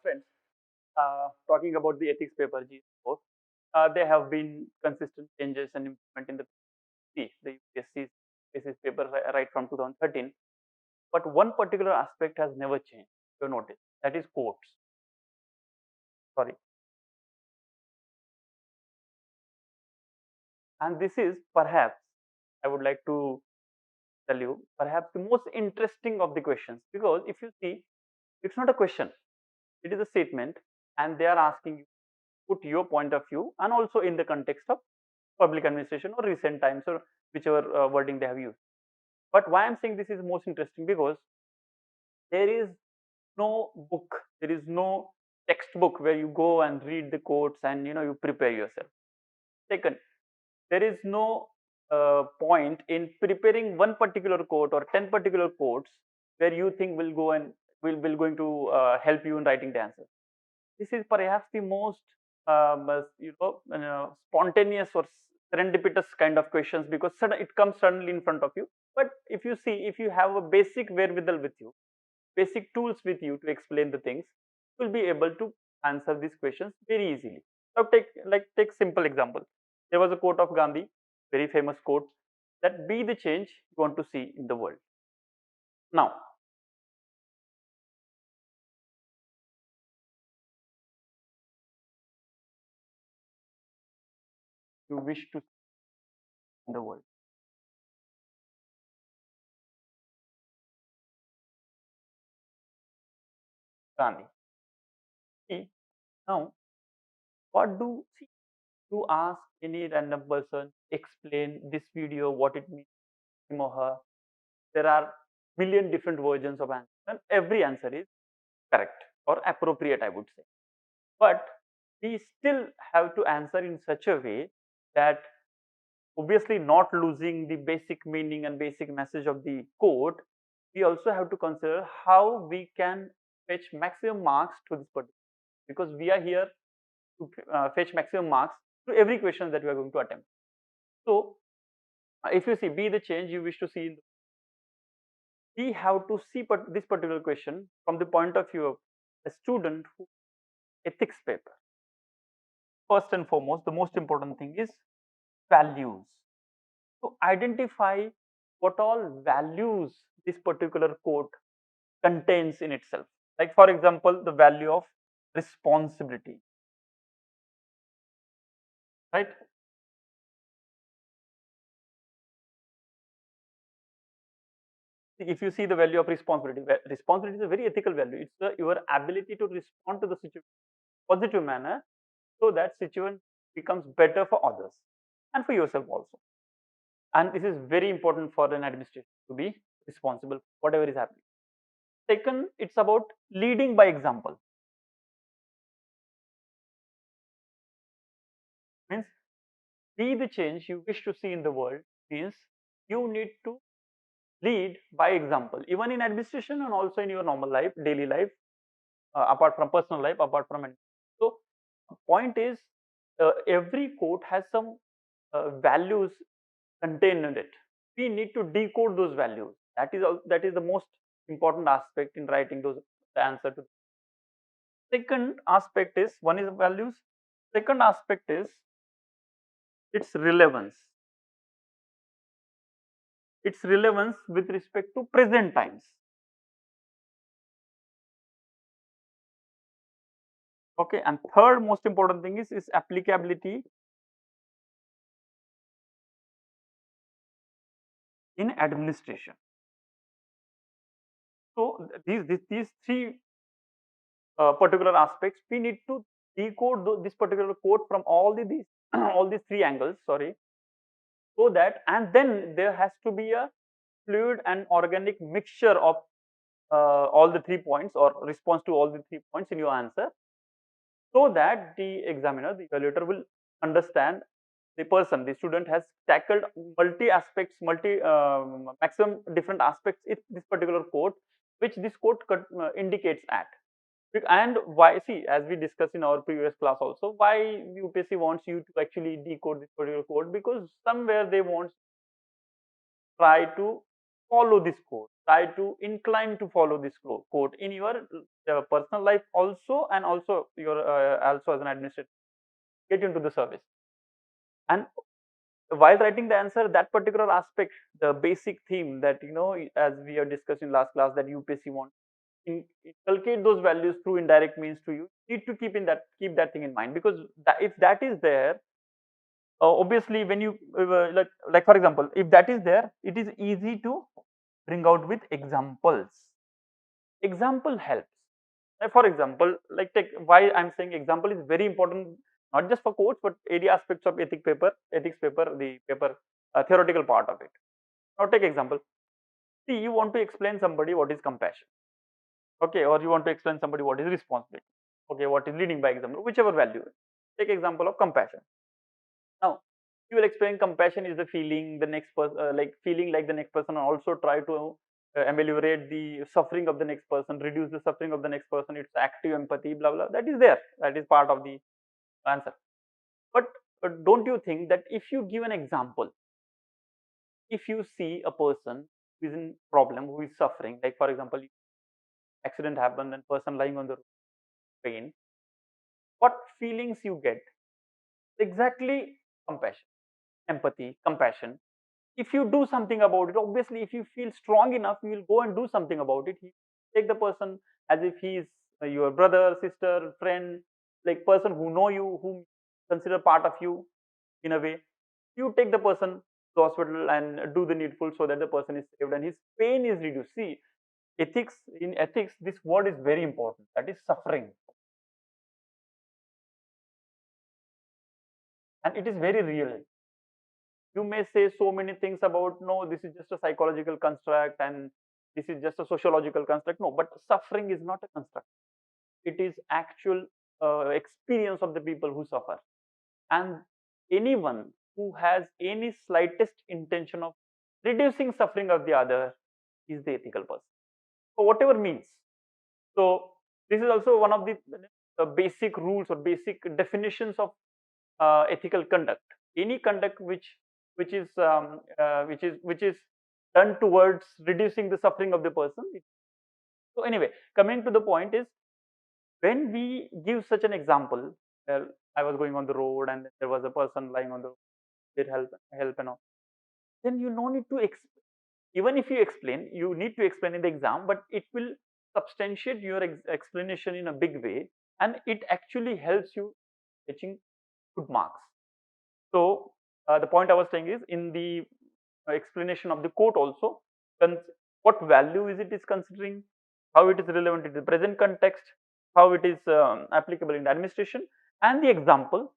friends, talking about the ethics paper G4, there have been consistent changes and improvement in the UPSC basis paper right from 2013. But one particular aspect has never changed. You notice that is quotes. Sorry, and this is perhaps I would like to tell you perhaps the most interesting of the questions, because if you see, it's not a question; it is a statement, and they are asking you put your point of view and also in the context of public administration or recent times or whichever wording they have used. But why I'm saying this is most interesting, because there is no book, there is no textbook where you go and read the quotes and you prepare yourself. Second, there is no point in preparing one particular quote or 10 particular quotes where you think will go and will going to help you in writing the answer. This is perhaps the most spontaneous or serendipitous kind of questions, because it comes suddenly in front of you. But if you see, if you have a basic wherewithal with you, basic tools with you to explain the things, you will be able to answer these questions very easily. Now take simple example. There was a quote of Gandhi, very famous quote, that be the change you want to see in the world. Now, you wish to see in the world. Gandhi. See, now what do see to ask any random person explain this video what it means to him or her, there are million different versions of answer and every answer is correct or appropriate, I would say. But we still have to answer in such a way that obviously not losing the basic meaning and basic message of the quote. We also have to consider how we can fetch maximum marks to this particular, because we are here to fetch maximum marks to every question that we are going to attempt. So if you see, be the change you wish to see in the, we have to see this particular question from the point of view of a student who ethics paper. First and foremost, the most important thing is values. To identify what all values this particular quote contains in itself. Like for example, the value of responsibility, right? If you see the value of responsibility, responsibility is a very ethical value. It's your ability to respond to the situation positive manner, so that situation becomes better for others and for yourself also. And this is very important for an administration to be responsible whatever is happening. Second, it's about leading by example. Means be the change you wish to see in the world, means you need to lead by example, even in administration and also in your normal life, daily life, apart from personal life, apart from. So point is, every quote has some values contained in it. We need to decode those values. That is the most important aspect in writing those the answer to. Second aspect is, one is values. Second aspect is its relevance. Its relevance with respect to present times. Okay, and third most important thing is applicability in administration. So these three particular aspects, we need to decode this particular quote from all these all these three angles. Sorry, so that, and then there has to be a fluid and organic mixture of all the 3 points or response to all the 3 points in your answer, so that the examiner, the evaluator, will understand the person, the student has tackled multi aspects, maximum different aspects in this particular quote, which this quote indicates at. And why, see, as we discussed in our previous class also, why UPSC wants you to actually decode this particular quote, because somewhere they want try to follow this code. Try to incline to follow this code in your personal life also, and also your also as an administrator. Get into the service. And while writing the answer, that particular aspect, the basic theme that as we are discussing last class, that UPSC wants inculcate those values through indirect means to you. Need to keep that thing in mind, because if that is there, obviously when you like for example, if that is there, it is easy to bring out with examples. Example helps. Like for example, like take why I'm saying example is very important, not just for courts but any aspects of ethics paper, the paper theoretical part of it. Now take example. See, you want to explain somebody what is compassion, okay, or you want to explain somebody what is responsibility, okay, what is leading by example, whichever value. Take example of compassion. Now you will explain compassion is the feeling the next person, like feeling like the next person, and also try to ameliorate the suffering of the next person, reduce the suffering of the next person. It's active empathy, blah blah. That is there. That is part of the answer. But don't you think that if you give an example, if you see a person who is in problem, who is suffering, like for example, accident happened and person lying on the road, pain, what feelings you get? Exactly compassion, empathy, compassion. If you do something about it, obviously if you feel strong enough, you will go and do something about it. You take the person as if he is your brother, sister, friend, like person who know you, whom consider part of you in a way. You take the person to the hospital and do the needful so that the person is saved and his pain is reduced. See, in ethics, this word is very important, that is suffering, and it is very real. You may say so many things about, no, this is just a psychological construct and this is just a sociological construct. No, but suffering is not a construct. It is actual experience of the people who suffer. And anyone who has any slightest intention of reducing suffering of the other is the ethical person, for whatever means. So this is also one of the basic rules or basic definitions of ethical conduct. Any conduct which is done towards reducing the suffering of the person. So anyway, coming to the point is, when we give such an example, I was going on the road and there was a person lying on the road, did help and all. Then you no need to even if you explain, you need to explain in the exam, but it will substantiate your explanation in a big way, and it actually helps you getting good marks. So the point I was saying is, in the explanation of the quote also, what value is considering, how it is relevant in the present context, how it is applicable in the administration, and the example.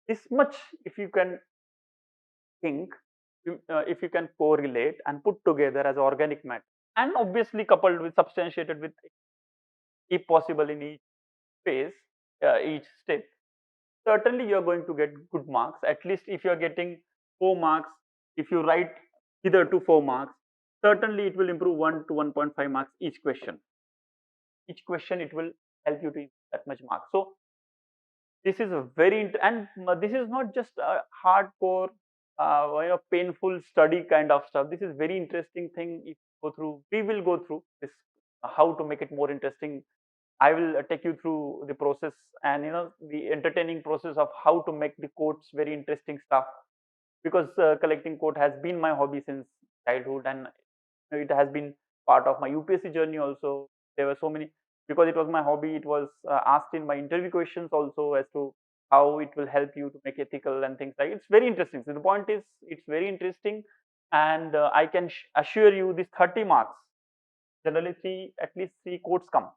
This much, if you can think, if you can correlate and put together as organic matter, and obviously coupled with, substantiated with, if possible in each phase, each step, certainly you are going to get good marks. At least if you are getting 4 marks, if you write either to 4 marks, certainly it will improve 1 to 1.5 marks each question. Each question it will help you to that much mark. So this is a very and this is not just a hardcore painful study kind of stuff. This is very interesting thing. If you go through, we will go through this, how to make it more interesting. I will take you through the process, and the entertaining process of how to make the quotes very interesting stuff, because collecting quote has been my hobby since childhood, and it has been part of my UPSC journey also. There were so many, because it was my hobby, it was asked in my interview questions also as to how it will help you to make ethical and things like it's very interesting. So the point is, it's very interesting, and I can assure you this 30 marks, generally at least 3 quotes come.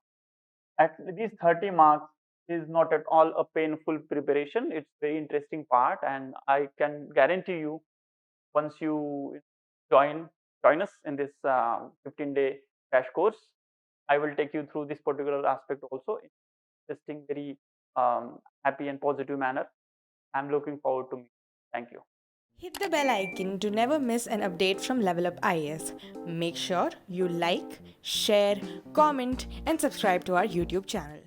At these 30 marks is not at all a painful preparation. It's very interesting part, and I can guarantee you, once you join us in this 15-day crash course, I will take you through this particular aspect also in interesting, very happy and positive manner. I'm looking forward to meet. Thank you. Hit the bell icon to never miss an update from Level Up IAS. Make sure you like, share, comment, and subscribe to our YouTube channel.